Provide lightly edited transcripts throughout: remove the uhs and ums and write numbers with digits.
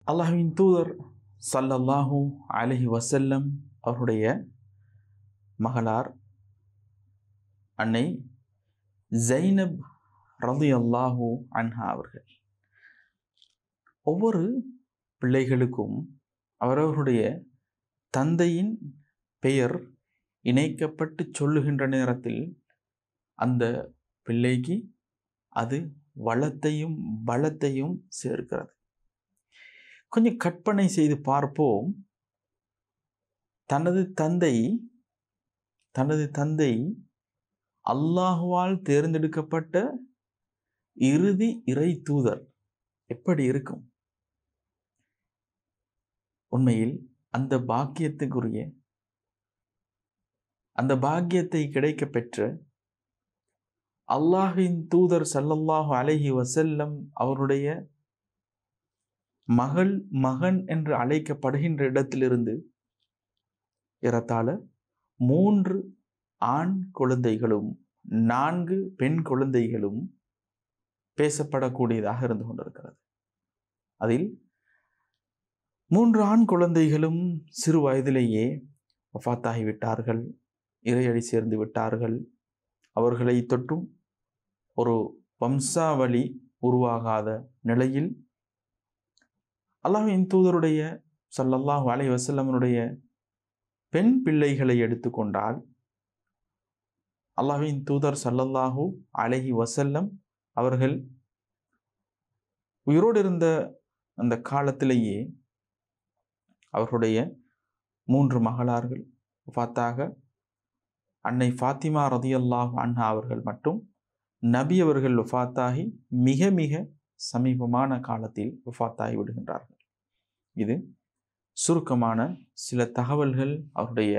அல்லாஹ்வின் தூதர் ஸல்லல்லாஹு அலைஹி வஸல்லம் அவருடைய மகளார் அன்னை ஜைனப் ரலியல்லாஹு அன்ஹா அவர்கள். ஒவ்வொரு பிள்ளைகளுக்கும் அவரவருடைய தந்தையின் பெயர் இணைக்கப்பட்டு சொல்லுகின்ற நேரத்தில் அந்த பிள்ளைக்கு அது வளத்தையும் பலத்தையும் சேர்க்கிறது. கொஞ்சம் கற்பனை செய்து பார்ப்போம். தனது தந்தை அல்லாஹுவால் தேர்ந்தெடுக்கப்பட்ட இறுதி இறை தூதர் எப்படி இருக்கும்? உண்மையில் அந்த பாக்கியத்தை கிடைக்க பெற்ற அல்லாஹ்வின் தூதர் ஸல்லல்லாஹு அலைஹி வஸல்லம் அவருடைய மகன் என்று அழைக்கப்படுகின்ற இடத்திலிருந்து ஏறத்தாழ 3 ஆண் குழந்தைகளும் 4 பெண் குழந்தைகளும் பேசப்படக்கூடியதாக இருந்து கொண்டிருக்கிறது. அதில் 3 ஆண் குழந்தைகளும் சிறு வயதிலேயே வஃபாத்தாகிவிட்டார்கள், இறையடி சேர்ந்து விட்டார்கள். அவர்களை தொட்டும் ஒரு வம்சாவளி உருவாகாத நிலையில் அல்லாஹ்வின் தூதருடைய ஸல்லல்லாஹு அலைஹி வஸல்லமுடைய பெண் பிள்ளைகளை எடுத்துக்கொண்டால் அல்லாஹ்வின் தூதர் ஸல்லல்லாஹு அலைஹி வஸல்லம் அவர்கள் உயிரோடு இருந்த அந்த காலத்திலேயே அவர்களுடைய 3 மகளார்கள் வஃபாத்தாக அன்னை ஃபாத்திமா ரலியல்லாஹு அன்ஹா அவர்கள் மட்டும் நபி அவர்கள் வஃபாத்தாகி மிக மிக சமீபமான காலத்தில் வஃபாத்தாகி விடுகின்றார்கள். இது சுருக்கமான சில தகவல்கள் அவருடைய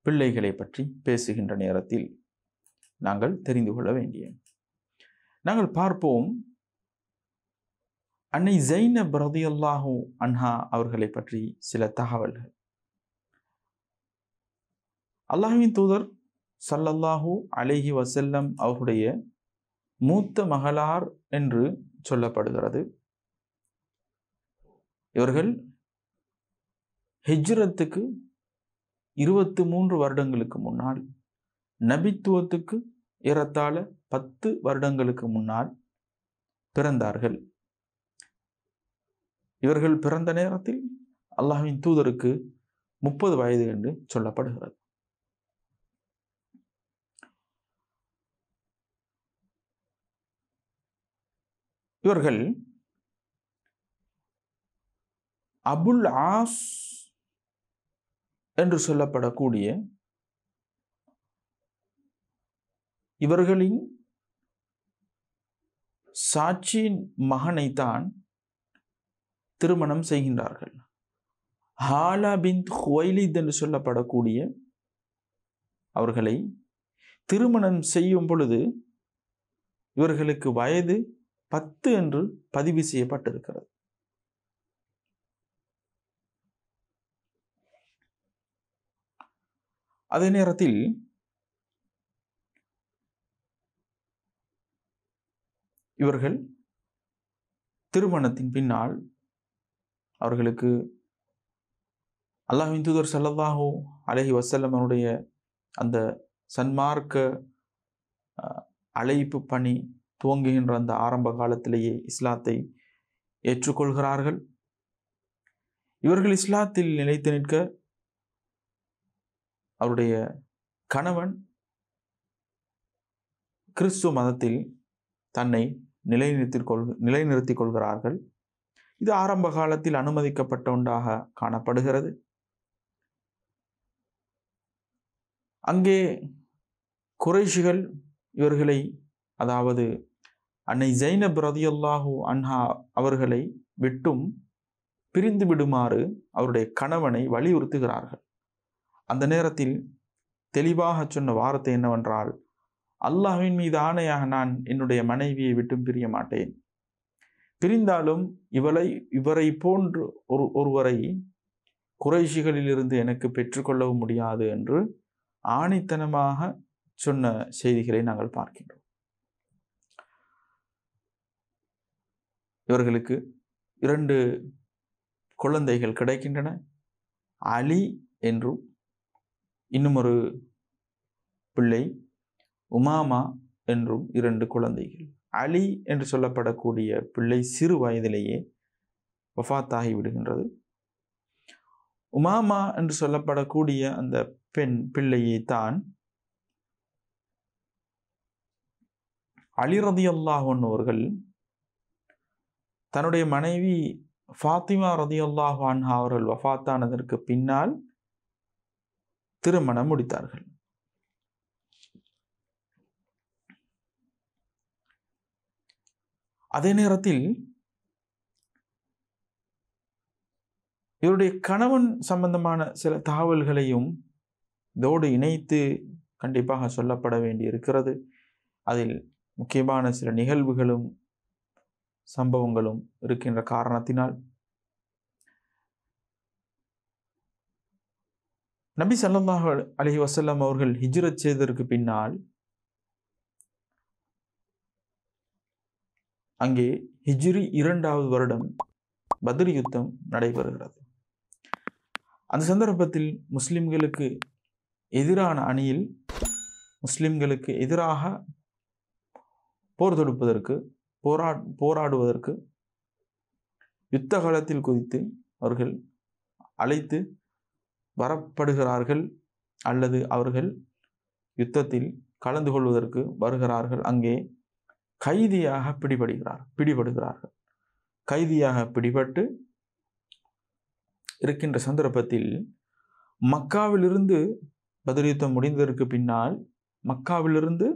பிள்ளைகளை பற்றி பேசுகின்ற நேரத்தில் நாங்கள் தெரிந்து கொள்ள வேண்டிய. நாங்கள் பார்ப்போம் அன்னை ஜைனப் ரலியல்லாஹு அன்ஹா அவர்களை பற்றி சில தகவல்கள். அல்லாஹ்வின் தூதர் ஸல்லல்லாஹு அலைஹி வஸல்லம் அவருடைய மூத்த மகளார் என்று சொல்லப்படுகிறது. இவர்கள் ஹிஜ்ரத்துக்கு 23 வருடங்களுக்கு முன்னால், நபித்துவத்துக்கு ஏறத்தாழ 10 வருடங்களுக்கு முன்னால் பிறந்தார்கள். இவர்கள் பிறந்த நேரத்தில் அல்லாஹ்வின் தூதருக்கு 30 வயது என்று சொல்லப்படுகிறது. இவர்கள் அபுல் ஆஸ் என்று சொல்லப்படக்கூடிய இவர்களின் சாட்சியின் மகனைத்தான் திருமணம் செய்கின்றார்கள். ஹாலா பின்த் ஹுவைலித் என்று சொல்லப்படக்கூடிய அவர்களை திருமணம் செய்யும் பொழுது இவர்களுக்கு வயது 10 என்று பதிவு செய்யப்பட்டிருக்கிறது. அதே நேரத்தில் இவர்கள் திருமணத்தின் பின்னால் அவர்களுக்கு அல்லாஹ்வின் தூதர் ஸல்லல்லாஹு அலைஹி வஸல்லம் அவருடைய அந்த சன்மார்க்க அழைப்பு பணி துவங்குகின்ற அந்த ஆரம்ப காலத்திலேயே இஸ்லாத்தை ஏற்றுக்கொள்கிறார்கள். இவர்கள் இஸ்லாத்தில் நிலைத்து நிற்க அவருடைய கணவன் கிறிஸ்துவ மதத்தில் தன்னை நிலைநிறுத்திக் கொள்கிறார்கள். இது ஆரம்ப காலத்தில் அனுமதிக்கப்பட்ட ஒன்றாக காணப்படுகிறது. அங்கே குறைஷிகள் இவர்களை, அதாவது அன்னை ஜைனப் ரலியல்லாஹு அன்ஹா அவர்களை விட்டும் பிரிந்து விடுமாறு அவருடைய கணவனை வலியுறுத்துகிறார்கள். அந்த நேரத்தில் தெளிவாக சொன்ன வார்த்தை என்னவென்றால், அல்லாஹ்வின் மீது ஆணையாக நான் என்னுடைய மனைவியை விட்டும் பிரிய மாட்டேன். பிரிந்தாலும் இவரை போன்று ஒருவரை குறைஷிகளிலிருந்து எனக்கு பெற்றுக்கொள்ளவும் முடியாது என்று ஆணித்தனமாக சொன்ன செய்திகளை நாங்கள் பார்க்கின்றோம். இவர்களுக்கு 2 குழந்தைகள் கிடைக்கின்றன. அலி என்றும் இன்னும் ஒரு பிள்ளை உமாமா என்றும் 2 குழந்தைகள். அலி என்று சொல்லப்படக்கூடிய பிள்ளை சிறு வயதிலேயே வஃபாத்தாகி விடுகின்றது. உமாமா என்று சொல்லப்படக்கூடிய அந்த பெண் பிள்ளையை தான் அலி ரலியல்லாஹு அன்ஹு அவர்கள் தன்னுடைய மனைவி ஃபாத்திமா ரலியல்லாஹு அன்ஹா அவர்கள் வஃபாத்தானதற்கு பின்னால் திருமணம் முடித்தார்கள். அதே நேரத்தில் இவருடைய கணவன் சம்பந்தமான சில தகவல்களையும் இதோடு இணைத்து கண்டிப்பாக சொல்லப்பட வேண்டி இருக்கிறது. அதில் முக்கியமான சில நிகழ்வுகளும் சம்பவங்களும் இருக்கின்ற காரணத்தினால் நபி ஸல்லல்லாஹு அலைஹி வஸல்லம் அவர்கள் ஹிஜ்ரத் செய்ததற்கு பின்னால் அங்கே ஹிஜ்ரி 2வது வருடம் பத்ர் யுத்தம் நடைபெறுகிறது. அந்த சந்தர்ப்பத்தில் முஸ்லிம்களுக்கு எதிரான அணியில் முஸ்லிம்களுக்கு எதிராக போர் தொடுப்பதற்கு போராடுவதற்கு யுத்த காலத்தில் குதித்து அவர்கள் அழைத்து வரப்படுகிறார்கள் அல்லது அவர்கள் யுத்தத்தில் கலந்து கொள்வதற்கு வருகிறார்கள். அங்கே கைதியாக பிடிபடுகிறார்கள். கைதியாக பிடிபட்டு இருக்கின்ற சந்தர்ப்பத்தில் மக்காவிலிருந்து பத்ர் யுத்தம் முடிந்ததற்கு பின்னால் மக்காவிலிருந்து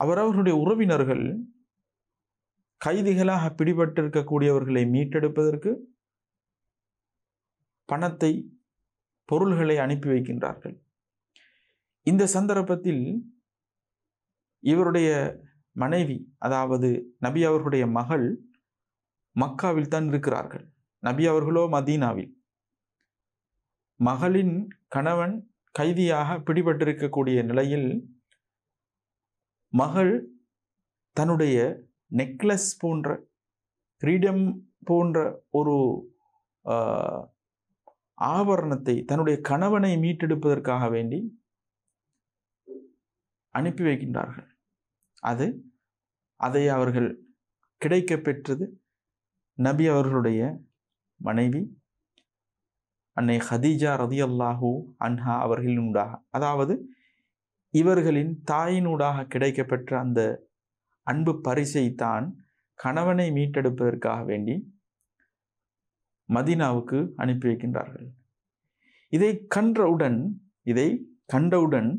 அவரவர்களுடைய உறவினர்கள் கைதிகளாக பிடிபட்டிருக்கக்கூடியவர்களை மீட்டெடுப்பதற்கு பணத்தை பொருள்களை அனுப்பி வைக்கின்றார்கள். இந்த சந்தர்ப்பத்தில் இவருடைய மனைவி அதாவது நபி அவர்களுடைய மகள் மக்காவில் தான் இருக்கிறார்கள். நபி அவர்களோ மதீனாவில். மகளின் கணவன் கைதியாக பிடிபட்டிருக்கக்கூடிய நிலையில் மகள் தன்னுடைய நெக்லஸ் போன்ற கிரீடம் போன்ற ஒரு ஆபரணத்தை தன்னுடைய கணவனை மீட்டெடுப்பதற்காக வேண்டி அனுப்பி வைக்கின்றார்கள். அதை அவர்கள் கிடைக்க பெற்றது நபி அவர்களுடைய மனைவி அன்னை ஹதீஜா ரலியல்லாஹு அன்ஹா அவர்களினூடாக, அதாவது இவர்களின் தாயினூடாக கிடைக்கப்பெற்ற அந்த அன்பு பரிசை தான் கணவனை மீட்டெடுப்பதற்காக வேண்டி மதீனாவுக்கு அனுப்பி வைக்கின்றார்கள். இதை கண்டவுடன்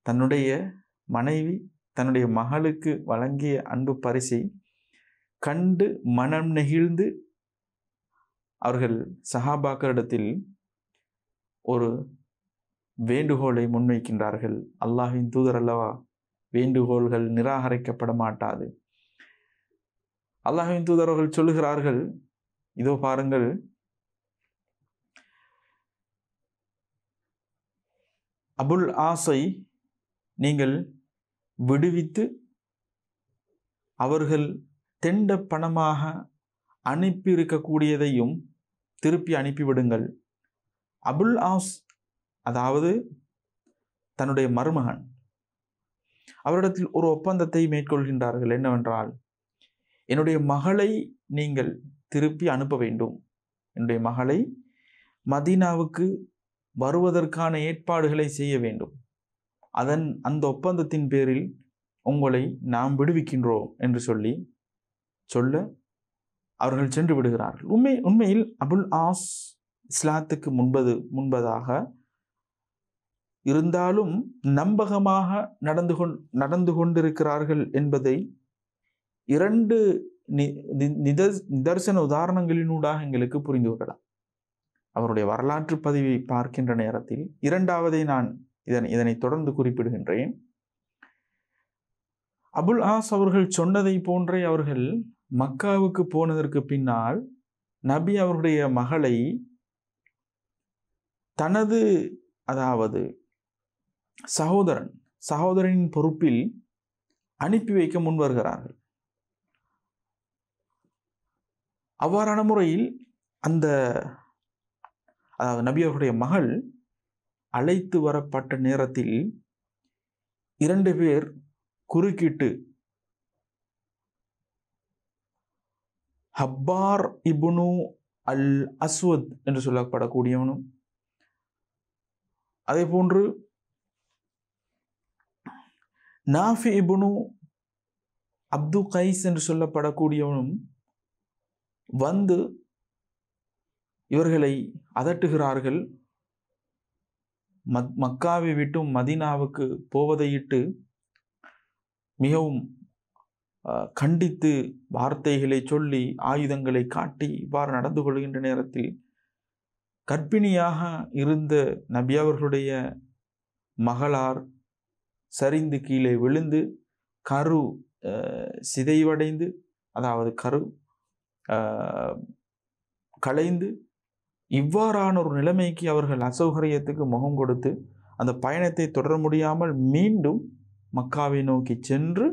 தன்னுடைய மனைவி தன்னுடைய மகளுக்கு வழங்கிய அன்பு பரிசை கண்டு மனம் நெகிழ்ந்து அவர்கள் சஹாபாக்களிடத்தில் ஒரு வேண்டுகோளை முன்வைக்கின்றார்கள். அல்லாஹ்வின் தூதர் அல்லவா, வேண்டுகோள்கள் நிராகரிக்கப்பட மாட்டாது. அல்லாஹ்வின் தூதர் அவர்கள் சொல்லுகிறார்கள், இதோ பாருங்கள், அபுல் ஆஸை நீங்கள் விடுவித்து அவர்கள் தெண்ட பணமாக அனுப்பி இருக்கக்கூடியதையும் திருப்பி அனுப்பிவிடுங்கள். அபுல் ஆஸ் அதாவது தன்னுடைய மருமகன், அவரிடத்தில் ஒரு ஒப்பந்தத்தை மேற்கொள்கின்றார்கள். என்னவென்றால், என்னுடைய மகளை நீங்கள் திருப்பி அனுப்ப வேண்டும். என்னுடைய மகளை மதீனாவுக்கு வருவதற்கான ஏற்பாடுகளை செய்ய வேண்டும். அந்த ஒப்பந்தத்தின் பேரில் உங்களை நாம் விடுவிக்கின்றோம் என்று சொல்ல அவர்கள் சென்று விடுகிறார்கள். உண்மையில் அபுல் ஆஸ் இஸ்லாத்துக்கு முன்பதாக இருந்தாலும் நம்பகமாக நடந்து கொண்டிருக்கிறார்கள் என்பதை 2 நிதர்சன உதாரணங்களினூடாக எங்களுக்கு புரிந்து கொள்ளலாம். அவருடைய வரலாற்று பதிவை பார்க்கின்ற நேரத்தில் 2வதை நான் இதனை தொடர்ந்து குறிப்பிடுகின்றேன். அபுல் ஆஸ் அவர்கள் சொன்னதை போன்றே அவர்கள் மக்காவுக்கு போனதற்கு பின்னால் நபி அவருடைய மகளை தனது அதாவது சகோதரனின் பொறுப்பில் அனுப்பி வைக்க முன்வருகிறார்கள். அவ்வாறான முறையில் அந்த அதாவது நபி அவருடைய மகள் அழைத்து வரப்பட்ட நேரத்தில் 2 பேர் குறுக்கிட்டு ஹப்பார் இப்னு அல் அஸ்வத் என்று சொல்லப்படக்கூடியவனும், அதே போன்று நாஃபி இப்னு அப்து கைஸ் என்று சொல்லப்படக்கூடியவனும் வந்து இவர்களை அதட்டுகிறார்கள். மக்காவை விட்டும் மதீனாவுக்கு போவதையிட்டு மிகவும் கண்டித்து வார்த்தைகளை சொல்லி ஆயுதங்களை காட்டி இவ்வாறு நடந்து கொள்கின்ற நேரத்தில் கர்ப்பிணியாக இருந்த நபி அவர்களுடைய மகளார் சரிந்து கீழே விழுந்து கரு சிதைவடைந்து, அதாவது கரு களைந்து, இவ்வாறான ஒரு நிலைமைக்கு அவர்கள் அசௌகரியத்துக்கு முகம் கொடுத்து அந்த பயணத்தை தொடர முடியாமல் மீண்டும் மக்காவை நோக்கி சென்று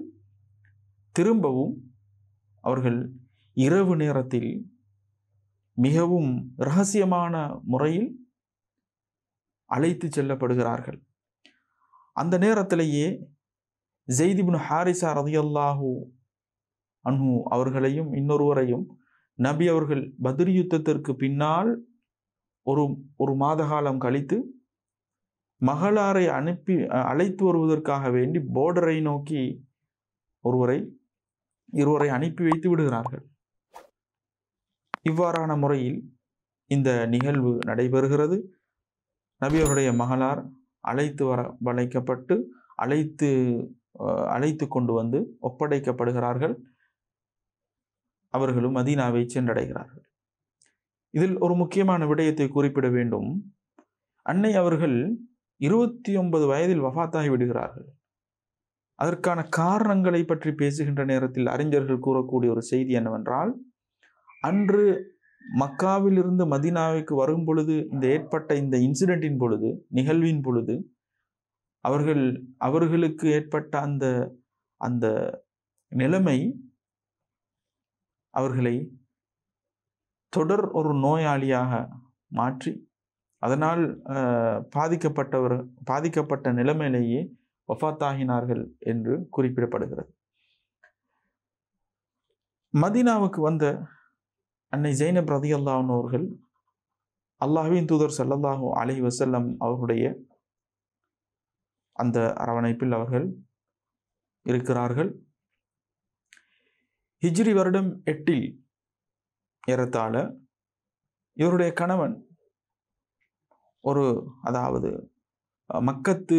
திரும்பவும் அவர்கள் இரவு நேரத்தில் மிகவும் இரகசியமான முறையில் அழைத்து செல்லப்படுகிறார்கள். அந்த நேரத்திலேயே ஸெய்த் இப்னு ஹாரிஸா ரலியல்லாஹு அன்ஹு அவர்களையும் இன்னொருவரையும் நபி அவர்கள் பத்ர் யுத்தத்திற்கு பின்னால் ஒரு மாத காலம் கழித்து மகளாரை அழைத்து வருவதற்காக வேண்டி போர்டரை நோக்கி இருவரை அனுப்பி வைத்து விடுகிறார்கள். இவ்வாறான முறையில் இந்த நிகழ்வு நடைபெறுகிறது. நபி அவருடைய மகளார் வளைக்கப்பட்டு அழைத்து கொண்டு வந்து ஒப்படைக்கப்படுகிறார்கள். அவர்களும் மதீனாவை சென்றடைகிறார்கள். இதில் ஒரு முக்கியமான விடயத்தை குறிப்பிட வேண்டும். அன்னை அவர்கள் 29 வயதில் வஃபாத்தாகி விடுகிறார்கள். அதற்கான காரணங்களை பற்றி பேசுகின்ற நேரத்தில் அறிஞர்கள் கூறக்கூடிய ஒரு செய்தி என்னவென்றால், அன்று மக்காவில் இருந்து மதீனாவுக்கு வரும் பொழுது ஏற்பட்ட இந்த இன்சிடென்ட்டின் பொழுது, நிகழ்வின் பொழுது அவர்களுக்கு ஏற்பட்ட அந்த நிலைமை அவர்களை தொடர் ஒரு நோயாளியாக மாற்றி, அதனால் பாதிக்கப்பட்ட நிலைமையிலேயே வஃபாத்தாகினார்கள் என்று குறிப்பிடப்படுகிறது. மதீனாவுக்கு வந்த அன்னை ஸைனப் ரலியல்லாஹு அன்ஹா அவர்கள் அல்லாஹ்வின் தூதர் ஸல்லல்லாஹு அலைஹி வஸல்லம் அவர்களுடைய அந்த அரவணைப்பில் அவர்கள் இருக்கிறார்கள். ஹிஜ்ரி வருடம் 8 ஏறத்தாழ இவருடைய கணவன் அதாவது மக்கத்து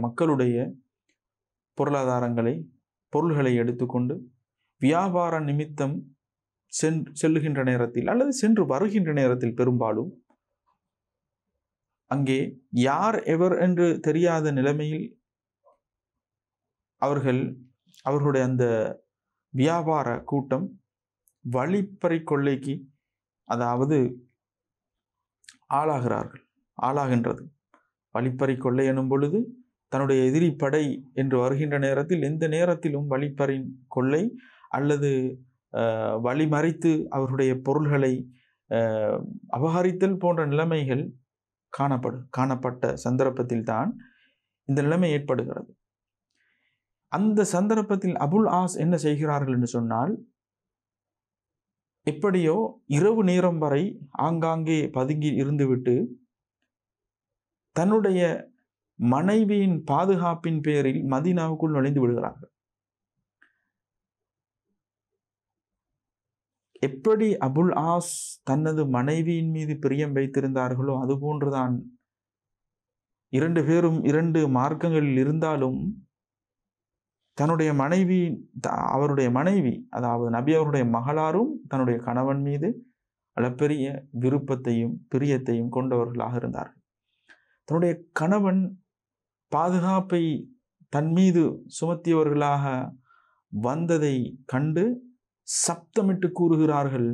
மக்களுடைய பொருள்களை எடுத்துக்கொண்டு வியாபார நிமித்தம் செல்லுகின்ற நேரத்தில் அல்லது சென்று வருகின்ற நேரத்தில் பெரும்பாலும் அங்கே யார் எவர் என்று தெரியாத நிலைமையில் அவர்களுடைய அந்த வியாபார கூட்டம் வழிப்பறி கொள்ளைக்கு அதாவது ஆளாகின்றது. வழிப்பறி கொள்ளை எனும் பொழுது தன்னுடைய எதிரி படை என்று வருகின்ற நேரத்தில் எந்த நேரத்திலும் வழிப்பறி கொள்ளை அல்லது வழிமறித்து அவர்களுடைய பொருள்களை அபகரித்தல் போன்ற நிலைமைகள் காணப்பட்ட சந்தர்ப்பத்தில் தான் இந்த நிலைமை ஏற்படுகிறது. அந்த சந்தர்ப்பத்தில் அபுல் ஆஸ் என்ன செய்கிறார்கள் என்று சொன்னால், எப்படியோ இரவு நேரம் வரை ஆங்காங்கே பதுங்கி இருந்துவிட்டு தன்னுடைய மனைவியின் பாதுகாப்பின் பேரில் மதீனாவுக்குள் நுழைந்து விடுகிறார்கள். எப்படி அபுல் ஆஸ் தனது மனைவியின் மீது பிரியம் வைத்திருந்தார்களோ அதுபோன்றுதான் 2 பேரும் 2 மார்க்கங்களில் இருந்தாலும் அவருடைய மனைவி அதாவது நபி அவருடைய மகளாரும் தன்னுடைய கணவன் மீது அளப்பெரிய விருப்பத்தையும் பிரியத்தையும் கொண்டவர்களாக இருந்தார்கள். தன்னுடைய கணவன் பாதுகாப்பை தன் மீது சுமத்தியவர்களாக வந்ததை கண்டு சப்தமிட்டு கூறுகிறார்கள்,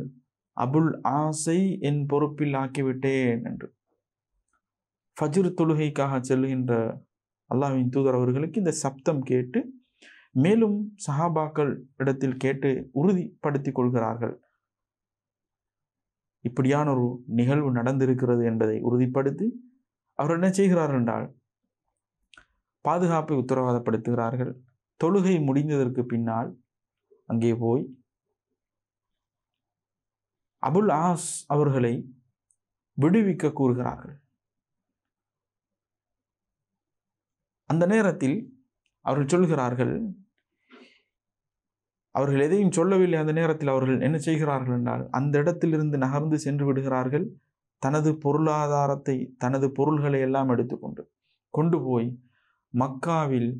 அபுல் ஆஸை என் பொறுப்பில் ஆக்கிவிட்டேன் என்று. ஃபஜ்ர் தொழுகைக்காக செல்லுகின்ற அல்லாஹ்வின் தூதர் அவர்களுக்கு இந்த சப்தம் கேட்டு மேலும் சஹாபாக்கள் இடத்தில் கேட்டு உறுதிப்படுத்திக் கொள்கிறார்கள். இப்படியான ஒரு நிகழ்வு நடந்திருக்கிறது என்பதை உறுதிப்படுத்தி அவர் என்ன செய்கிறார்கள் என்றால் பாதுகாப்பை உத்தரவாதப்படுத்துகிறார்கள். தொழுகை முடிந்ததற்கு பின்னால் அங்கே போய் அபுல் ஆஸ் அவர்களை விடுவிக்க கூறுகிறார்கள். அந்த நேரத்தில் அவர்கள் சொல்கிறார்கள், அவர்கள் எதையும் சொல்லவில்லை. அந்த நேரத்தில் அவர்கள் என்ன செய்கிறார்கள் என்றால் அந்த இடத்திலிருந்து நகர்ந்து சென்று விடுகிறார்கள். தனது பொருளாதாரத்தை, தனது பொருள்களை எல்லாம் எடுத்துக்கொண்டு கொண்டு போய் மக்காவில்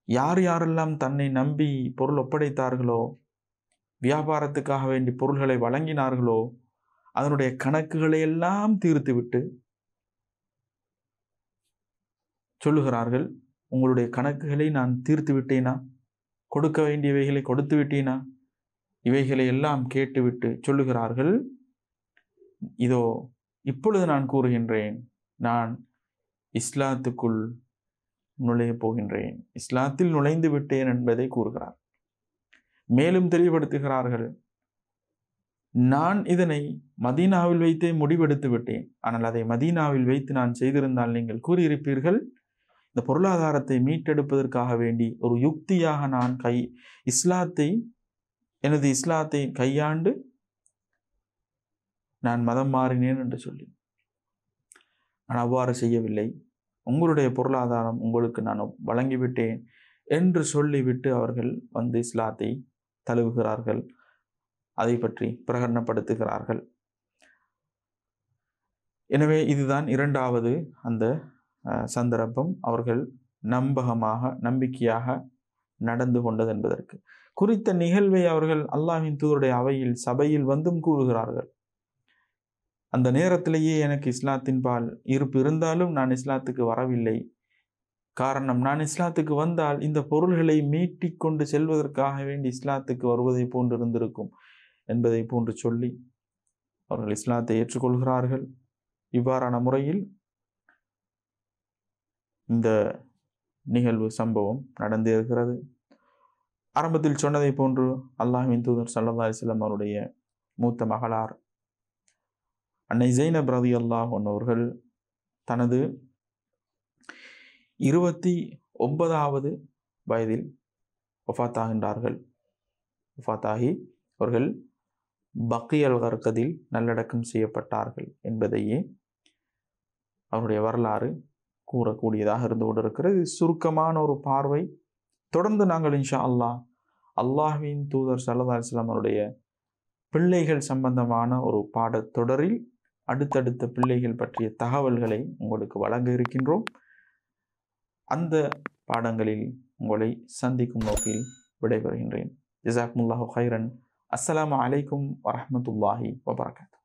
யார் யாரெல்லாம் தன்னை நம்பி பொருள் ஒப்படைத்தார்களோ, வியாபாரத்துக்காக வேண்டி பொருள்களை வழங்கினார்களோ, அதனுடைய கணக்குகளை எல்லாம் தீர்த்துவிட்டு சொல்லுகிறார்கள், உங்களுடைய கணக்குகளை நான் தீர்த்து விட்டேனா, கொடுக்க வேண்டியவைகளை கொடுத்து விட்டேனா, இவைகளை எல்லாம் கேட்டுவிட்டு சொல்லுகிறார்கள், இதோ இப்பொழுது நான் கூறுகின்றேன், நான் இஸ்லாத்துக்குள் நுழைய போகின்றேன், இஸ்லாத்தில் நுழைந்து விட்டேன் என்பதை கூறுகிறார். மேலும் தெளிவுபடுத்துகிறார்கள், நான் இதனை மதீனாவில் வைத்தே முடிவெடுத்து விட்டேன். ஆனால் அதை மதீனாவில் வைத்து நான் செய்திருந்தால் நீங்கள் கூறியிருப்பீர்கள், இந்த பொருளாதாரத்தை மீட்டெடுப்பதற்காக வேண்டி ஒரு யுக்தியாக நான் எனது இஸ்லாத்தை கையாண்டு நான் மதம் மாறினேன் என்று சொல்லி. நான் அவ்வாறு செய்யவில்லை, உங்களுடைய பொருளாதாரம் உங்களுக்கு நான் வழங்கிவிட்டேன் என்று சொல்லிவிட்டு அவர்கள் வந்து இஸ்லாத்தை தழுவுகிறார்கள். அதை பற்றி பிரகடனப்படுத்துகிறார்கள். எனவே இதுதான் இரண்டாவது அந்த சந்தர்ப்பம் அவர்கள் நம்பிக்கையாக நடந்து கொண்டது என்பதற்கு. குறித்த நிகழ்வை அவர்கள் அல்லாஹ்வின் தூதருடைய அவையில் சபையில் வந்தும் கூறுகிறார்கள். அந்த நேரத்திலேயே எனக்கு இஸ்லாத்தின் பால் ஈர்ப்பு இருந்தாலும் நான் இஸ்லாத்துக்கு வரவில்லை. காரணம், நான் இஸ்லாத்துக்கு வந்தால் இந்த பொருள்களை மீட்டிக்கொண்டு செல்வதற்காக வேண்டி இஸ்லாத்துக்கு வருவதை போன்று இருந்திருக்கும் என்பதை போன்று சொல்லி அவர்கள் இஸ்லாத்தை ஏற்றுக்கொள்கிறார்கள். இவ்வாறான முறையில் இந்த நிகழ்வு சம்பவம் நடந்திருக்கிறது. ஆரம்பத்தில் சொன்னதை போன்று அல்லாஹ்வின் தூதர் ஸல்லல்லாஹு அலைஹி வஸல்லம் அவருடைய மூத்த மகளார் அன்னை ஸைனப் ரலியல்லாஹு அன்ஹா அவர்கள் தனது 29வது வயதில் வஃபாத்தாகின்றார்கள். வஃபாத்தாகி அவர்கள் பக்கியல் கர்கதில் நல்லடக்கம் செய்யப்பட்டார்கள் என்பதையே அவருடைய வரலாறு கூறக்கூடியதாக இருந்து கொண்டிருக்கிறது. சுருக்கமான ஒரு பார்வை. தொடர்ந்து நாங்கள் இன்ஷா அல்லாஹ்வின் தூதர் ஸல்லல்லாஹு அலைஹி வஸல்லம் அவருடைய பிள்ளைகள் சம்பந்தமான ஒரு பாடத்தொடரில் அடுத்தடுத்த பிள்ளைகள் பற்றிய தகவல்களை உங்களுக்கு வழங்க இருக்கின்றோம். அந்த பாடங்களில் உங்களை சந்திக்கும் நோக்கில் விடைபெறுகின்றேன். ஜஸாக்குமுல்லாஹு கைரன். அஸ்ஸலாமு அலைக்கும் வரஹ்மத்துல்லாஹி வபரகாத்துஹு.